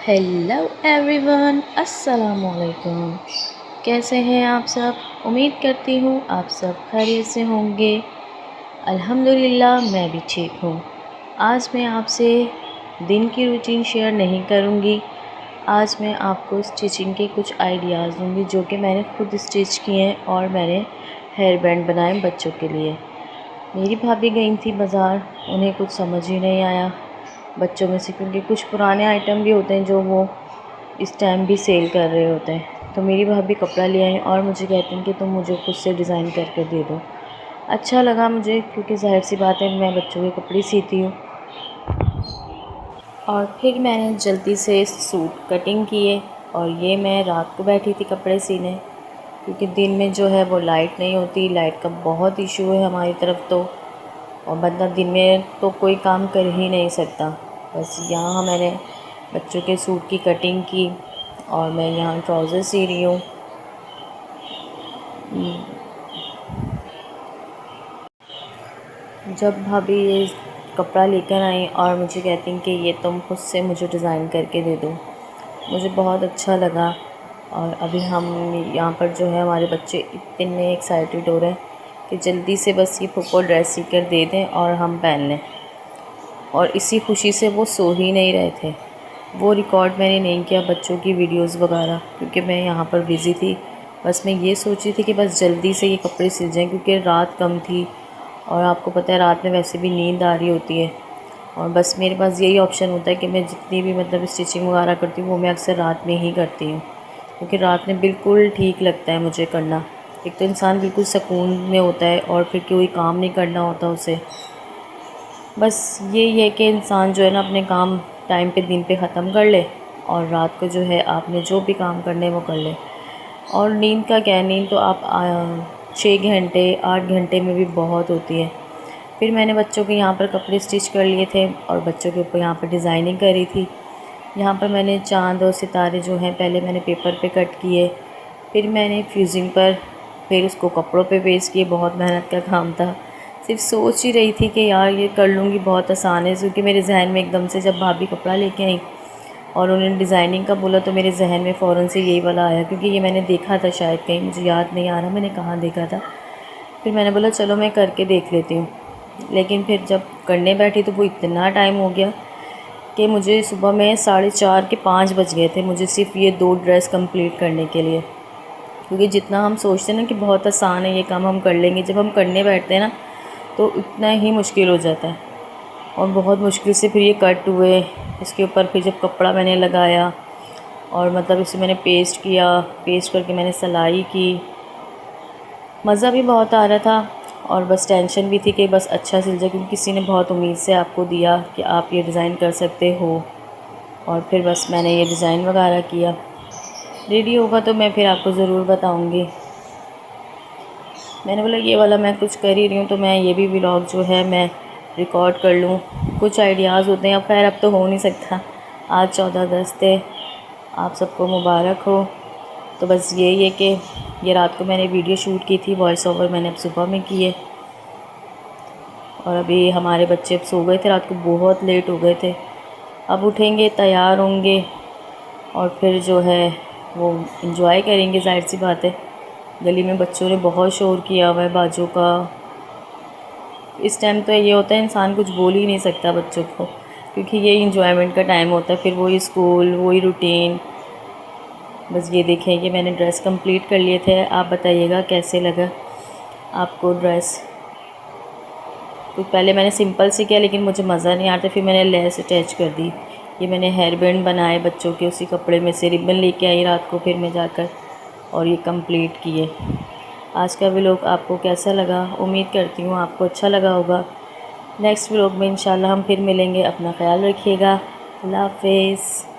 Hello everyone, अस्सलाम वालेकुम। कैसे हैं आप सब? उम्मीद करती हूँ आप सब खैरियत से होंगे। अल्हम्दुलिल्लाह मैं भी ठीक हूँ। आज मैं आपसे दिन की रूटीन शेयर नहीं करूँगी। आज मैं आपको स्टिचिंग के कुछ आइडियाज़ दूँगी जो कि मैंने खुद स्टिच किए हैं और मैंने हेयर बैंड बनाए बच्चों के लिए। मेरी भाभी गई थी बाज़ार, उन्हें कुछ समझ ही नहीं आया बच्चों में से, क्योंकि कुछ पुराने आइटम भी होते हैं जो वो इस टाइम भी सेल कर रहे होते हैं। तो मेरी भाभी कपड़ा ले आई और मुझे कहती हैं कि तुम मुझे खुद से डिज़ाइन करके दे दो। अच्छा लगा मुझे, क्योंकि ज़ाहिर सी बात है मैं बच्चों के कपड़े सीती हूँ। और फिर मैंने जल्दी से सूट कटिंग किए और ये मैं रात को बैठी थी कपड़े सीने, क्योंकि दिन में जो है वो लाइट नहीं होती। लाइट का बहुत इशू है हमारी तरफ तो, और बंदा दिन में तो कोई काम कर ही नहीं सकता। बस यहाँ मैंने बच्चों के सूट की कटिंग की और मैं यहाँ ट्राउज़र सी रही हूँ। जब भाभी ये कपड़ा लेकर आई और मुझे कहती हैं कि ये तुम खुद से मुझे डिज़ाइन करके दे दो, मुझे बहुत अच्छा लगा। और अभी हम यहाँ पर जो है हमारे बच्चे इतने एक्साइटेड हो रहे हैं कि जल्दी से बस ये फुप्पो ड्रेस सी कर दे दें और हम पहन लें। और इसी खुशी से वो सो ही नहीं रहे थे। वो रिकॉर्ड मैंने नहीं किया बच्चों की वीडियोस वगैरह, क्योंकि मैं यहाँ पर बिज़ी थी। बस मैं ये सोच रही थी कि बस जल्दी से ये कपड़े सिल जाएं, क्योंकि रात कम थी और आपको पता है रात में वैसे भी नींद आ रही होती है। और बस मेरे पास यही ऑप्शन होता है कि मैं जितनी भी स्टिचिंग वगैरह करती हूँ वो मैं अक्सर रात में ही करती हूँ, क्योंकि रात में बिल्कुल ठीक लगता है मुझे करना। एक तो इंसान बिल्कुल सुकून में होता है और फिर कोई काम नहीं करना होता उसे। बस यही है कि इंसान जो है ना अपने काम टाइम पे दिन पे ख़त्म कर ले और रात को जो है आपने जो भी काम करने वो कर ले। और नींद का क्या है, नींद तो आप 6 घंटे 8 घंटे में भी बहुत होती है। फिर मैंने बच्चों के यहाँ पर कपड़े स्टिच कर लिए थे और बच्चों के ऊपर यहाँ पर डिज़ाइनिंग करी थी। यहाँ पर मैंने चाँद और सितारे जो हैं पहले मैंने पेपर पे कट किए, फिर मैंने फ्यूज़िंग पर, फिर उसको कपड़ों पे पेस्ट किए। बहुत मेहनत का काम था। सिर्फ सोच ही रही थी कि यार ये कर लूँगी, बहुत आसान है, क्योंकि मेरे जहन में एकदम से जब भाभी कपड़ा लेके आई और उन्होंने डिज़ाइनिंग का बोला तो मेरे जहन में फ़ौरन से यही वाला आया, क्योंकि ये मैंने देखा था शायद कहीं, मुझे याद नहीं आ रहा मैंने कहाँ देखा था। फिर मैंने बोला चलो मैं करके देख लेती हूँ। लेकिन फिर जब करने बैठी तो वो इतना टाइम हो गया कि मुझे सुबह में 4:30 के 5 बज गए थे मुझे सिर्फ ये 2 ड्रेस कंप्लीट करने के लिए। क्योंकि जितना हम सोचते हैं ना कि बहुत आसान है ये काम हम कर लेंगे, जब हम करने बैठते हैं ना तो इतना ही मुश्किल हो जाता है। और बहुत मुश्किल से फिर ये कट हुए। इसके ऊपर फिर जब कपड़ा मैंने लगाया और इसे मैंने पेस्ट किया, पेस्ट करके मैंने सिलाई की। मज़ा भी बहुत आ रहा था और बस टेंशन भी थी कि बस अच्छा सिल जाए, क्योंकि किसी ने बहुत उम्मीद से आपको दिया कि आप ये डिज़ाइन कर सकते हो। और फिर बस मैंने ये डिज़ाइन वगैरह किया। रेडी होगा तो मैं फिर आपको ज़रूर बताऊंगी। मैंने बोला ये वाला मैं कुछ कर ही रही हूँ तो मैं ये भी व्लॉग जो है मैं रिकॉर्ड कर लूँ। कुछ आइडियाज़ होते हैं, अब खैर अब तो हो नहीं सकता। आज 14/10 थे, आप सबको मुबारक हो। तो बस यही है कि ये रात को मैंने वीडियो शूट की थी, वॉइस ओवर मैंने अब सुबह में की है। और अभी हमारे बच्चे अब सो गए थे, रात को बहुत लेट हो गए थे। अब उठेंगे, तैयार होंगे और फिर जो है वो इंजॉय करेंगे। ज़ाहिर सी बात है गली में बच्चों ने बहुत शोर किया हुआ है बाजू का। इस टाइम तो ये होता है इंसान कुछ बोल ही नहीं सकता बच्चों को, क्योंकि ये इंजॉयमेंट का टाइम होता है। फिर वही स्कूल, वही रूटीन। बस ये देखें कि मैंने ड्रेस कंप्लीट कर लिए थे। आप बताइएगा कैसे लगा आपको ड्रेस। तो पहले मैंने सिंपल सी किया लेकिन मुझे मज़ा नहीं आता, फिर मैंने लेस अटैच कर दी। ये मैंने हेयर बैंड बनाए बच्चों के, उसी कपड़े में से रिबन लेके आई रात को फिर मैं जाकर, और ये कंप्लीट किए। आज का व्लॉग आपको कैसा लगा? उम्मीद करती हूँ आपको अच्छा लगा होगा। नेक्स्ट व्लॉग में इंशाल्लाह हम फिर मिलेंगे। अपना ख्याल रखिएगा। अल्लाह हाफ़िज़।